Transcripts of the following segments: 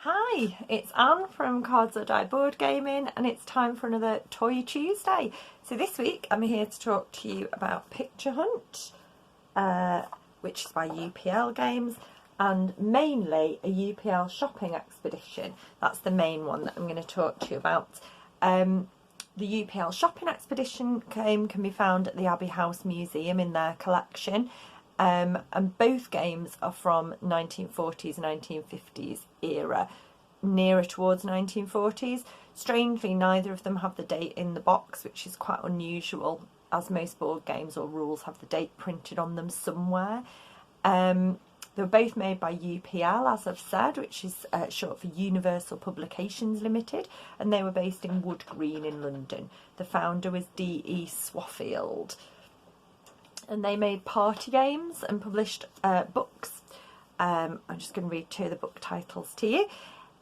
Hi, it's Anne from Cards or Die Board Gaming, and it's time for another Toy Tuesday. So this week I'm here to talk to you about Picture Hunt, which is by UPL Games, and mainly A UPL Shopping Expedition. That's the main one that I'm going to talk to you about. The UPL Shopping Expedition game can be found at the Abbey House Museum in their collection. And both games are from 1940s, 1950s era, nearer towards 1940s. Strangely, neither of them have the date in the box, which is quite unusual, as most board games or rules have the date printed on them somewhere. They were both made by UPL, as I've said, which is short for Universal Publications Limited, and they were based in Wood Green in London. The founder was D.E. Swaffield. And they made party games and published books. I'm just going to read two of the book titles to you.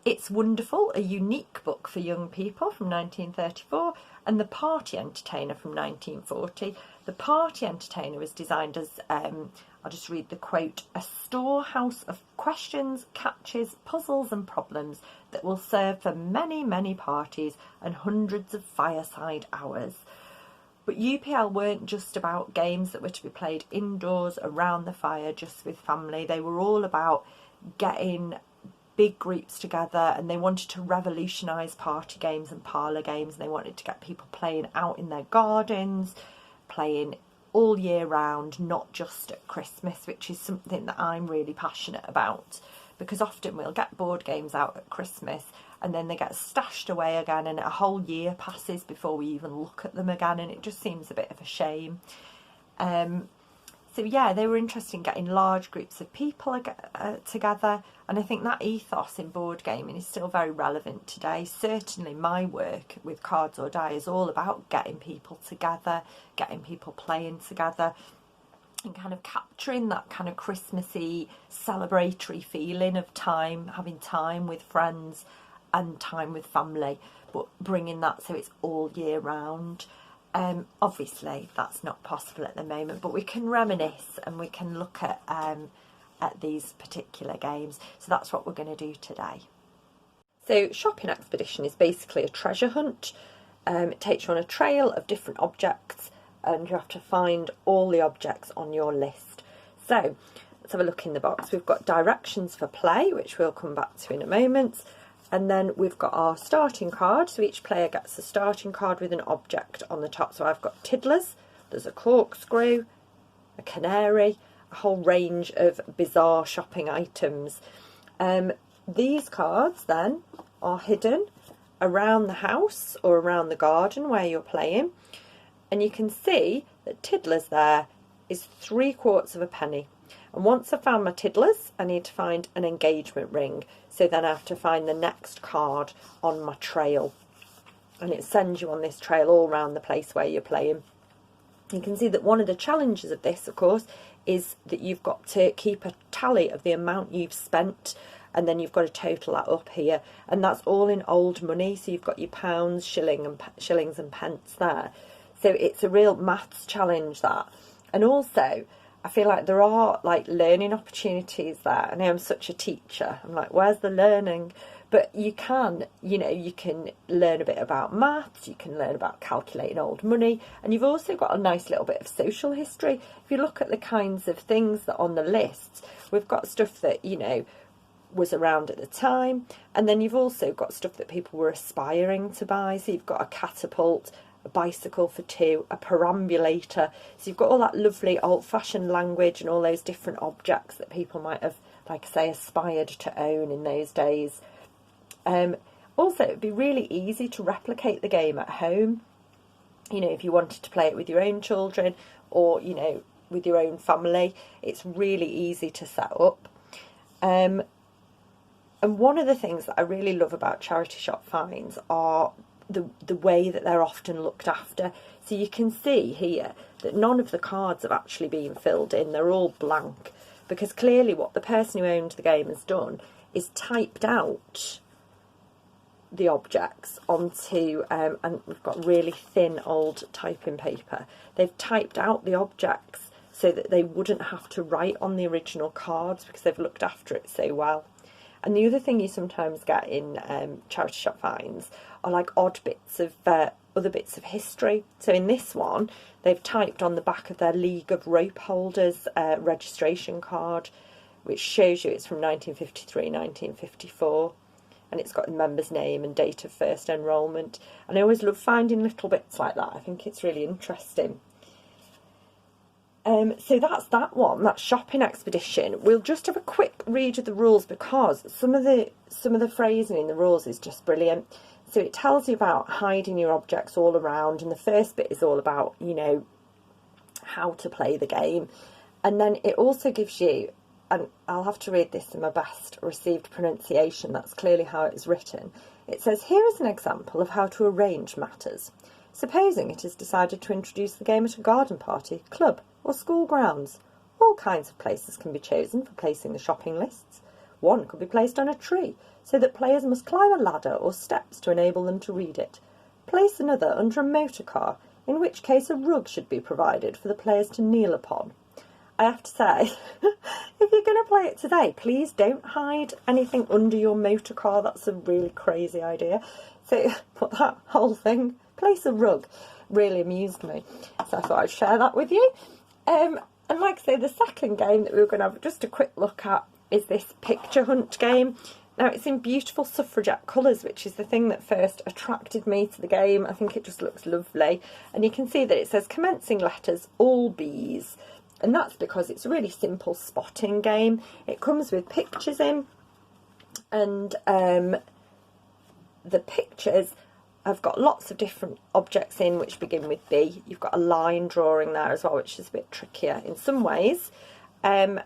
It's Wonderful, a unique book for young people from 1934, and The Party Entertainer from 1940. The Party Entertainer was designed as, I'll just read the quote, a storehouse of questions, catches, puzzles and problems that will serve for many, many parties and hundreds of fireside hours. But UPL weren't just about games that were to be played indoors around the fire just with family. They were all about getting big groups together, and they wanted to revolutionise party games and parlour games. They wanted to get people playing out in their gardens, playing all year round, not just at Christmas, which is something that I'm really passionate about, because often we'll get board games out at Christmas and then they get stashed away again, and a whole year passes before we even look at them again, and it just seems a bit of a shame. So yeah, they were interested in getting large groups of people together, and I think that ethos in board gaming is still very relevant today. Certainly my work with Cards or Die is all about getting people together, getting people playing together, and kind of capturing that kind of Christmassy celebratory feeling of time, having time with friends and time with family, but bringing that so it's all year round. Obviously that's not possible at the moment, but we can reminisce and we can look at these particular games. So that's what we're going to do today. So Shopping Expedition is basically a treasure hunt. It takes you on a trail of different objects, and you have to find all the objects on your list. So let's have a look in the box. We've got directions for play, which we'll come back to in a moment. And then we've got our starting card. So each player gets a starting card with an object on the top. So I've got tiddlers, there's a corkscrew, a canary, a whole range of bizarre shopping items. These cards then are hidden around the house or around the garden where you're playing. And you can see that tiddlers there is 3/4 of a penny. And once I've found my tiddlers, I need to find an engagement ring. So then I have to find the next card on my trail. And it sends you on this trail all around the place where you're playing. You can see that one of the challenges of this, of course, is that you've got to keep a tally of the amount you've spent, and then you've got to total that up here. And that's all in old money. So you've got your pounds, shillings and pence there. So it's a real maths challenge, that. And also, I feel like there are like learning opportunities there. I know I'm such a teacher. I'm like, where's the learning? But you can, you can learn a bit about maths, you can learn about calculating old money, and you've also got a nice little bit of social history. If you look at the kinds of things that are on the list, we've got stuff that, was around at the time, and then you've also got stuff that people were aspiring to buy. So you've got a catapult, a bicycle for two, a perambulator. So you've got all that lovely old-fashioned language and all those different objects that people might have, like I say, aspired to own in those days. Also, it'd be really easy to replicate the game at home. If you wanted to play it with your own children or, with your own family, it's really easy to set up. And one of the things that I really love about charity shop finds are the way that they're often looked after. So you can see here that none of the cards have actually been filled in. They're all blank, because clearly what the person who owned the game has done is typed out the objects onto, and we've got really thin old typing paper. They've typed out the objects so that they wouldn't have to write on the original cards, because they've looked after it so well. And the other thing you sometimes get in charity shop finds are like odd bits of other bits of history. So in this one, they've typed on the back of their League of Rope Holders registration card, which shows you it's from 1953, 1954. And it's got the member's name and date of first enrolment. And I always love finding little bits like that. I think it's really interesting. So that's that one, that shopping expedition. We'll just have a quick read of the rules, because some of the phrasing in the rules is just brilliant. So it tells you about hiding your objects all around, and the first bit is all about, you know, how to play the game. And then it also gives you, and I'll have to read this in my best received pronunciation, that's clearly how it is written. It says, here is an example of how to arrange matters. Supposing it is decided to introduce the game at a garden party, club, or school grounds. All kinds of places can be chosen for placing the shopping lists. One could be placed on a tree, so that players must climb a ladder or steps to enable them to read it. Place another under a motor car, in which case a rug should be provided for the players to kneel upon. I have to say, if you're going to play it today, please don't hide anything under your motor car. That's a really crazy idea. So, but that whole thing, place a rug, really amused me. So I thought I'd share that with you. And like I say, the second game that we were going to have just a quick look at is this picture hunt game. Now, it's in beautiful suffragette colours, which is the thing that first attracted me to the game. I think it just looks lovely. And you can see that it says commencing letters, all B's. And that's because it's a really simple spotting game. It comes with pictures in, and the pictures have got lots of different objects in which begin with B. You've got a line drawing there as well, which is a bit trickier in some ways. And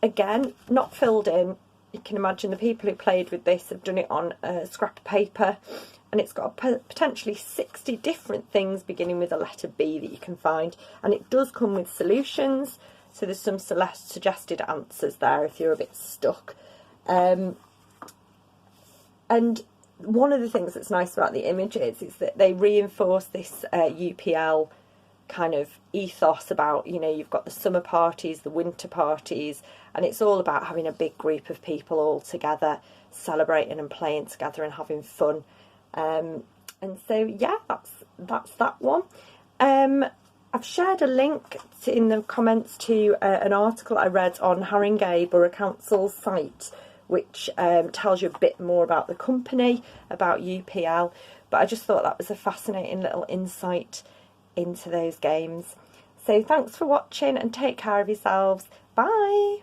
again, not filled in. You can imagine the people who played with this have done it on a scrap of paper, and it's got potentially 60 different things beginning with a letter B that you can find. And it does come with solutions, so there's some suggested answers there if you're a bit stuck. And one of the things that's nice about the images is that they reinforce this UPL kind of ethos about, you know, you've got the summer parties, the winter parties, and it's all about having a big group of people all together, celebrating and playing together and having fun. And so, yeah, that's that one. I've shared a link in the comments to an article I read on Haringey Borough Council's site, which tells you a bit more about the company, about UPL, but I just thought that was a fascinating little insight into those games. So thanks for watching, and take care of yourselves. Bye!